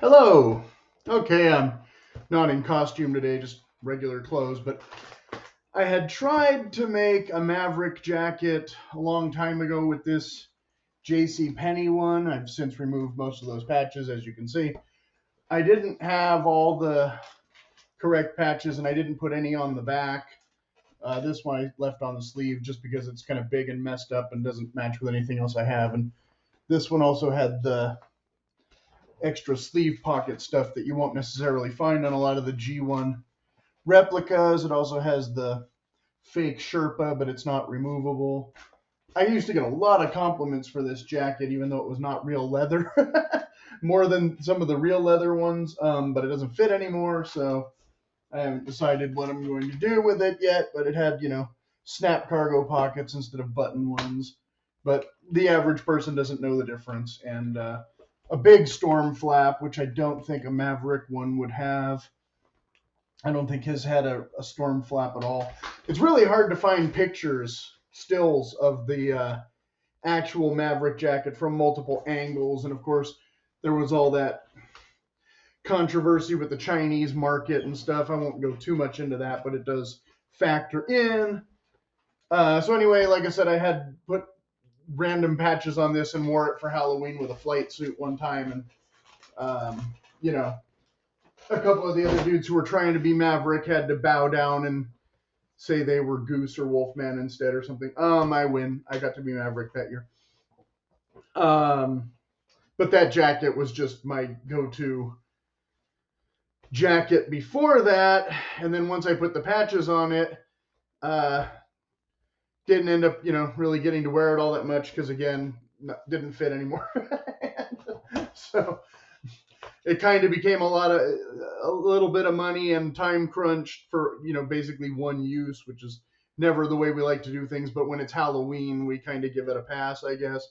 Hello. Okay, I'm not in costume today, just regular clothes, but I had tried to make a Maverick jacket a long time ago with this JC Penney one. I've since removed most of those patches, as you can see. I didn't have all the correct patches, and I didn't put any on the back. This one I left on the sleeve just because it's kind of big and messed up and doesn't match with anything else I have. And this one also had the extra sleeve pocket stuff that you won't necessarily find on a lot of the G-1 replicas. It also has the fake Sherpa, but it's not removable. I used to get a lot of compliments for this jacket, even though it was not real leather, more than some of the real leather ones, but it doesn't fit anymore, so I haven't decided what I'm going to do with it yet, but it had, snap cargo pockets instead of button ones. But the average person doesn't know the difference, and a big storm flap, which I don't think a Maverick one would have. I don't think his had a storm flap at all. It's really hard to find pictures, stills of the actual Maverick jacket from multiple angles. And of course, there was all that controversy with the Chinese market and stuff. I won't go too much into that, but it does factor in. So anyway, like I said, I had put random patches on this and wore it for Halloween with a flight suit one time. And, a couple of the other dudes who were trying to be Maverick had to bow down and say they were Goose or Wolfman instead or something. I win. I got to be Maverick that year. But that jacket was just my go-to jacket before that. And then once I put the patches on it, didn't end up, really getting to wear it all that much because, again, didn't fit anymore. So it kind of became a little bit of money and time crunched for, basically one use, which is never the way we like to do things. But when it's Halloween, we kind of give it a pass, I guess.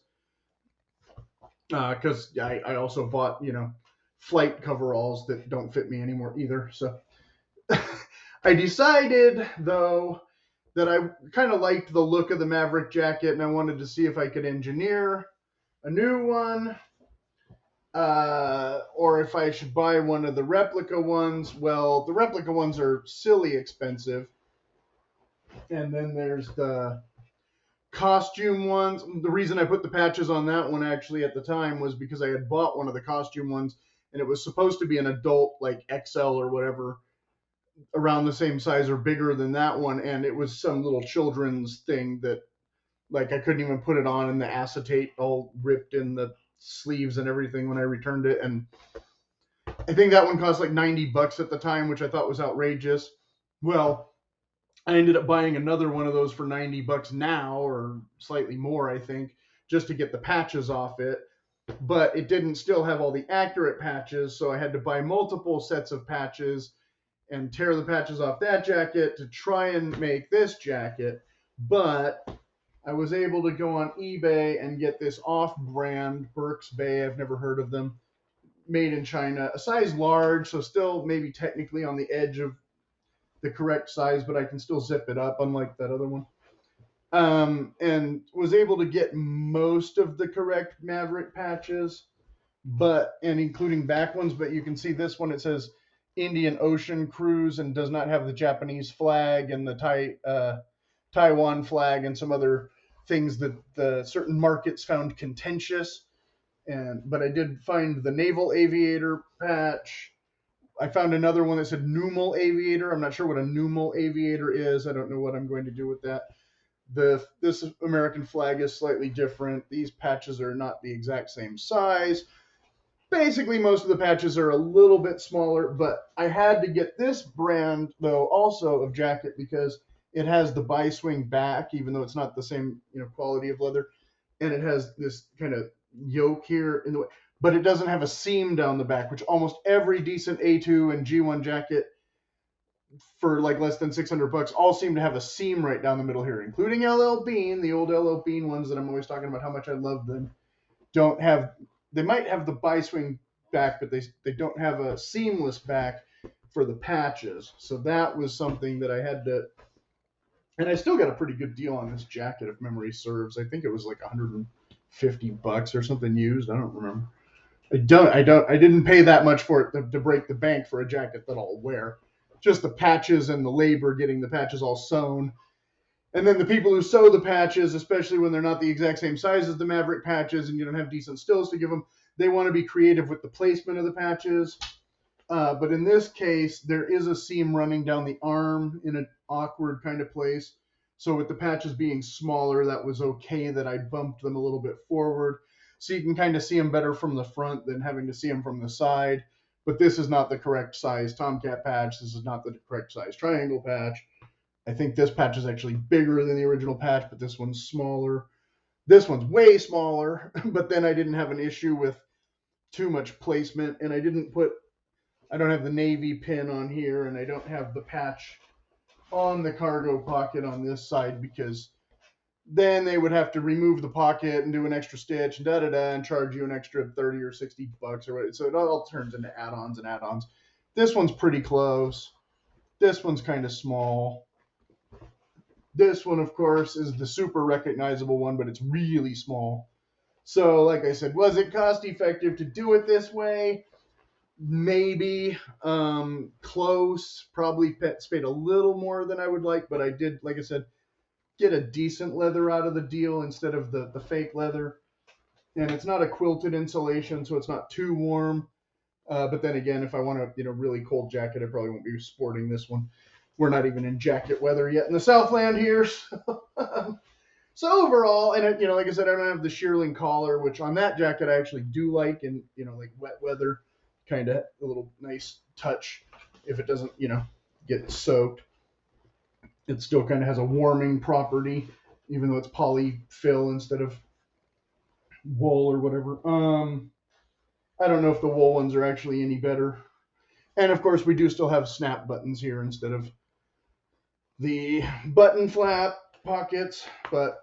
Because I also bought, flight coveralls that don't fit me anymore either. So I decided, though, that I kind of liked the look of the Maverick jacket, and I wanted to see if I could engineer a new one. Or if I should buy one of the replica ones. Well, the replica ones are silly expensive. And then there's the costume ones. The reason I put the patches on that one actually at the time was because I had bought one of the costume ones, and it was supposed to be an adult, like XL or whatever, around the same size or bigger than that one. And it was some little children's thing that, like, I couldn't even put it on, and the acetate all ripped in the sleeves and everything when I returned it. And I think that one cost like $90 at the time, which I thought was outrageous. Well, I ended up buying another one of those for $90 now, or slightly more, I think, just to get the patches off it. But it didn't still have all the accurate patches, so I had to buy multiple sets of patches and tear the patches off that jacket to try and make this jacket. But I was able to go on eBay and get this off-brand Burke's Bay. I've never heard of them. Made in China, a size large, so still maybe technically on the edge of the correct size, but I can still zip it up, unlike that other one. And was able to get most of the correct Maverick patches, and including back ones. But you can see this one, it says Indian Ocean Cruise and does not have the Japanese flag and the Taiwan flag and some other things that the certain markets found contentious. But I did find the Naval Aviator patch. I found another one that said Numal Aviator. I'm not sure what a Numal Aviator is. I don't know what I'm going to do with that. This American flag is slightly different. These patches are not the exact same size. Basically, most of the patches are a little bit smaller, but I had to get this brand, though, also of jacket because it has the bi-swing back, even though it's not the same quality of leather. And it has this kind of yoke here in the way, but it doesn't have a seam down the back, which almost every decent A2 and G1 jacket for like less than $600 all seem to have a seam right down the middle here, including LL Bean. The old LL Bean ones that I'm always talking about how much I love them don't have. They might have the bi-swing back, but they don't have a seamless back for the patches. So that was something that I had to. And I still got a pretty good deal on this jacket, if memory serves. I think it was like $150 or something used. I don't remember. I didn't pay that much for it to break the bank for a jacket that I'll wear. Just the patches and the labor getting the patches all sewn. And then the people who sew the patches, especially when they're not the exact same size as the Maverick patches and you don't have decent stills to give them, they want to be creative with the placement of the patches. But in this case, there is a seam running down the arm in an awkward kind of place. So with the patches being smaller, that was okay that I bumped them a little bit forward. So you can kind of see them better from the front than having to see them from the side. But this is not the correct size Tomcat patch. This is not the correct size triangle patch. I think this patch is actually bigger than the original patch, but this one's smaller. This one's way smaller, but then I didn't have an issue with too much placement, and I don't have the navy pin on here, and I don't have the patch on the cargo pocket on this side because then they would have to remove the pocket and do an extra stitch and and charge you an extra 30 or 60 bucks or whatever. So it all turns into add-ons and add-ons. This one's pretty close. This one's kind of small. This one, of course, is the super recognizable one, but it's really small. So, like I said, was it cost effective to do it this way? Maybe. Close. Probably paid a little more than I would like, but I did, like I said, get a decent leather out of the deal instead of the fake leather. And it's not a quilted insulation, so it's not too warm. But then again, if I want a really cold jacket, I probably won't be sporting this one. We're not even in jacket weather yet in the Southland here. So overall, and like I said, I don't have the shearling collar, which on that jacket I actually do like, and like wet weather, kind of a little nice touch if it doesn't get soaked. It still kind of has a warming property, even though it's polyfill instead of wool or whatever. I don't know if the wool ones are actually any better. And of course, we do still have snap buttons here instead of the button flap pockets. But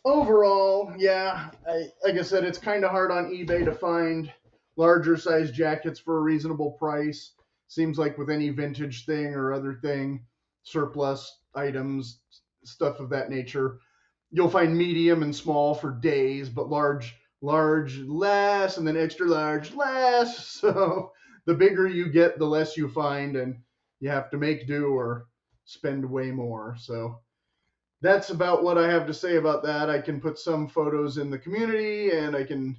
overall, yeah, like I said, it's kind of hard on eBay to find larger size jackets for a reasonable price. Seems like with any vintage thing or other thing, surplus items, stuff of that nature, you'll find medium and small for days, but large less, and then extra large less. So the bigger you get, the less you find, and you have to make do or spend way more. So that's about what I have to say about that. I can put some photos in the community, and I can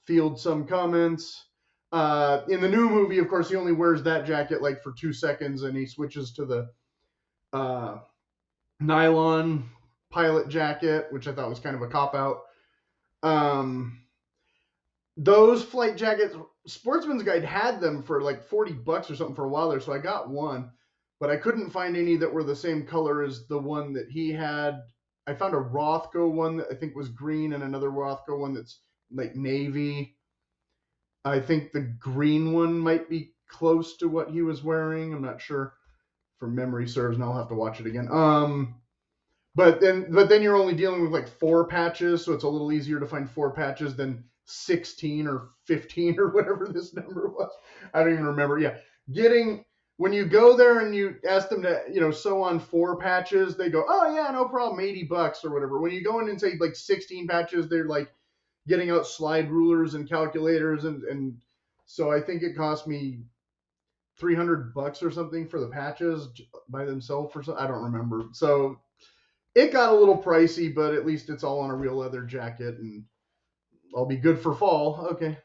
field some comments. In the new movie, of course, he only wears that jacket like for 2 seconds, and he switches to the nylon pilot jacket, which I thought was kind of a cop-out. Those flight jackets, Sportsman's Guide had them for like 40 bucks or something for a while there, so I got one, but I couldn't find any that were the same color as the one that he had. I found a Rothko one that I think was green and another Rothko one that's like navy. I think the green one might be close to what he was wearing. I'm not sure, for memory serves, and I'll have to watch it again. But then you're only dealing with like 4 patches, so it's a little easier to find 4 patches than 16 or 15 or whatever this number was. I don't even remember. Yeah, when you go there and you ask them to sew on 4 patches, they go, oh yeah, no problem, 80 bucks or whatever. When you go in and say like 16 patches, they're like getting out slide rulers and calculators, and so I think it cost me 300 bucks or something for the patches by themselves or something. I don't remember. So it got a little pricey, but at least it's all on a real leather jacket, and I'll be good for fall. Okay.